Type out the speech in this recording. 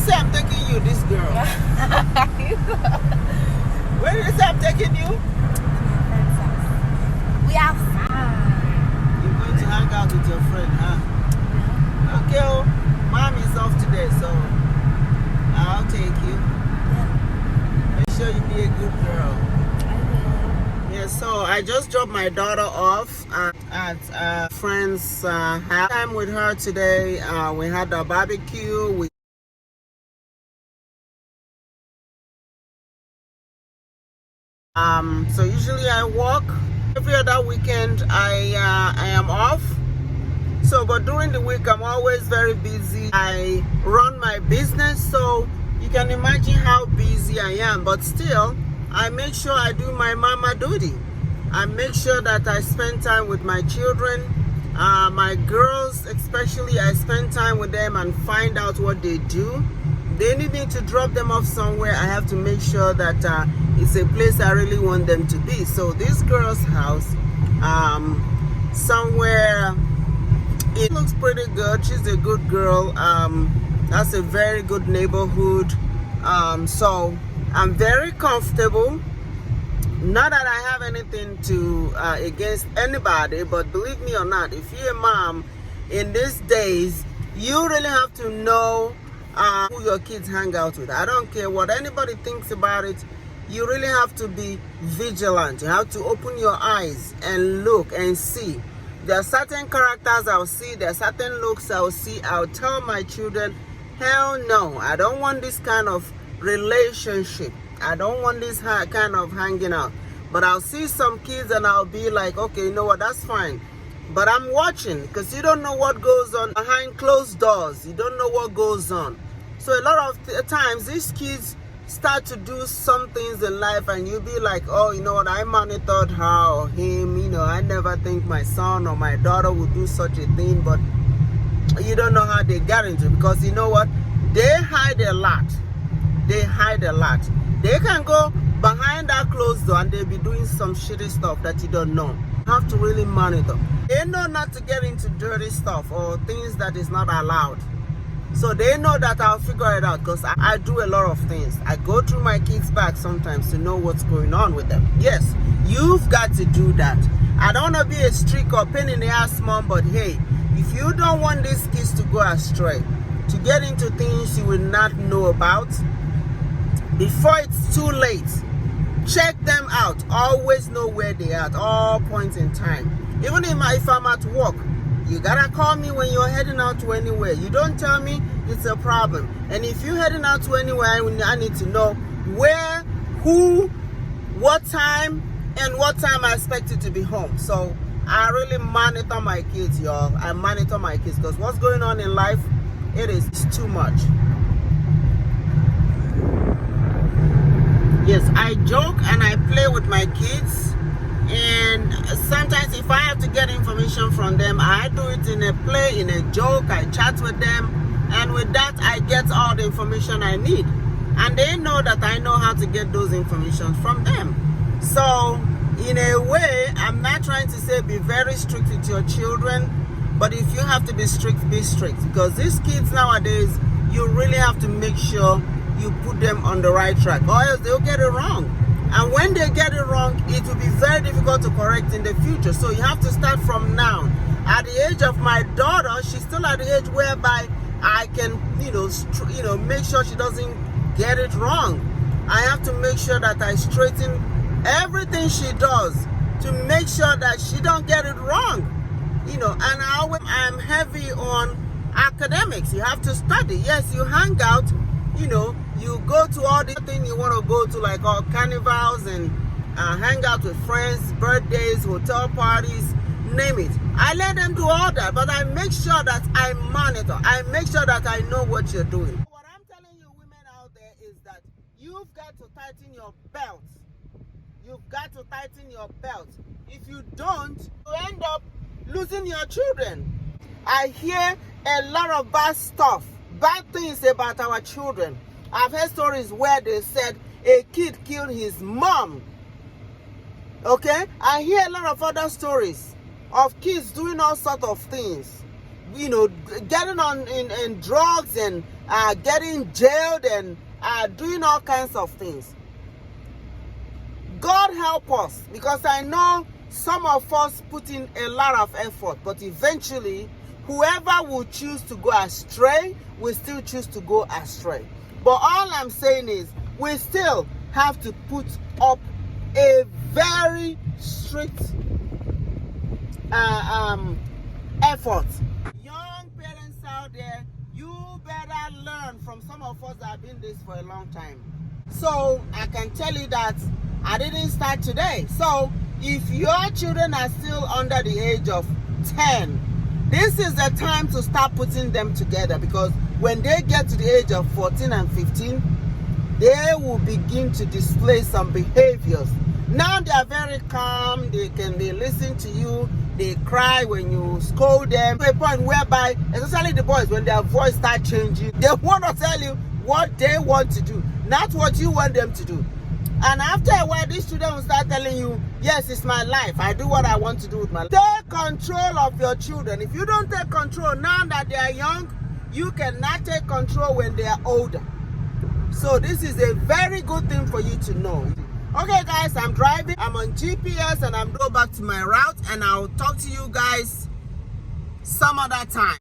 say I'm taking you, this girl? Where did you say I'm taking you? We are fine. You're going to hang out with your friend, huh? Okay, oh, mom is off today, so I'll take you. Yeah. Make sure you be a good girl. I will. Yeah, so I just dropped my daughter off at a friend's house. Time with her today. We had a barbecue. So usually I walk. Every other weekend I am off. So, but during the week I'm always very busy. I run my business, so you can imagine how busy I am. But still, I make sure I do my mama duty. I make sure that I spend time with my children, my girls especially. I spend time with them and find out what they do. They need me to drop them off somewhere. I have to make sure that it's a place I really want them to be. So this girl's house, somewhere, it looks pretty good. She's a good girl. That's a very good neighborhood. So I'm very comfortable. Not that I have anything to against anybody, but believe me or not, if you're a mom in these days, you really have to know who your kids hang out with. I don't care what anybody thinks about it. You really have to be vigilant. You have to open your eyes and look and see. There are certain characters I'll see. There are certain looks I'll see. I'll tell my children, hell no, I don't want this kind of relationship. I don't want this kind of hanging out. But I'll see some kids and I'll be like, okay, you know what, that's fine. But I'm watching, because you don't know what goes on behind closed doors. You don't know what goes on. So a lot of times these kids start to do some things in life and you'll be like, oh, you know what, I monitored her or him. You know, I never think my son or my daughter would do such a thing. But you don't know how they got into it, because you know what, they hide a lot. They hide a lot. They can go behind that closed door and they'll be doing some shitty stuff that you don't know. You have to really monitor. They know not to get into dirty stuff or things that is not allowed. So they know that I'll figure it out, because I do a lot of things. I go through my kids' back sometimes to know what's going on with them. Yes, you've got to do that. I don't want to be a strict or pain in the ass mom, but hey, if you don't want these kids to go astray, to get into things you will not know about, before it's too late, check them out. Always know where they are at all points in time. Even if I'm at work, you gotta call me when you're heading out to anywhere. You don't tell me, it's a problem. And if you're heading out to anywhere, I need to know where, who, what time, and what time I expect you to be home. So I really monitor my kids, y'all. I monitor my kids, because what's going on in life, it is too much. Yes, I joke and I play with my kids, and sometimes if I have to get information from them, I do it in a play, in a joke. I chat with them, and with that I get all the information I need, and they know that I know how to get those information from them. So in a way, I'm not trying to say be very strict with your children, but if you have to be strict, because these kids nowadays, you really have to make sure you put them on the right track, or else they'll get it wrong. And when they get it wrong, it will be very difficult to correct in the future. So you have to start from now. At the age of my daughter, she's still at the age whereby I can, make sure she doesn't get it wrong. I have to make sure that I straighten everything she does to make sure that she don't get it wrong. And I'm heavy on academics. You have to study. Yes, you hang out. You go to all the things you want to go to, like all carnivals and hang out with friends, birthdays, hotel parties, name it. I let them do all that, but I make sure that I monitor. I make sure that I know what you're doing. What I'm telling you women out there is that you've got to tighten your belts. You've got to tighten your belts. If you don't, you end up losing your children. I hear a lot of bad stuff, bad things about our children. I've heard stories where they said a kid killed his mom. Okay? I hear a lot of other stories of kids doing all sorts of things. getting on in drugs and getting jailed and doing all kinds of things. God help us, because I know some of us put in a lot of effort, but eventually whoever will choose to go astray will still choose to go astray. But all I'm saying is we still have to put up a very strict effort. Young parents out there, you better learn from some of us that have been this for a long time. So I can tell you that I didn't start today. So if your children are still under the age of 10, this is the time to start putting them together, because when they get to the age of 14 and 15, they will begin to display some behaviors. Now they are very calm, they listen to you, they cry when you scold them, to a point whereby, especially the boys, when their voice starts changing, they want to tell you what they want to do, not what you want them to do. And after a while, these children will start telling you, yes, it's my life, I do what I want to do with my life. Take control of your children. If you don't take control now that they are young, you cannot take control when they are older. So this is a very good thing for you to know. Okay guys, I'm driving, I'm on GPS, and I'm going back to my route, and I'll talk to you guys some other time.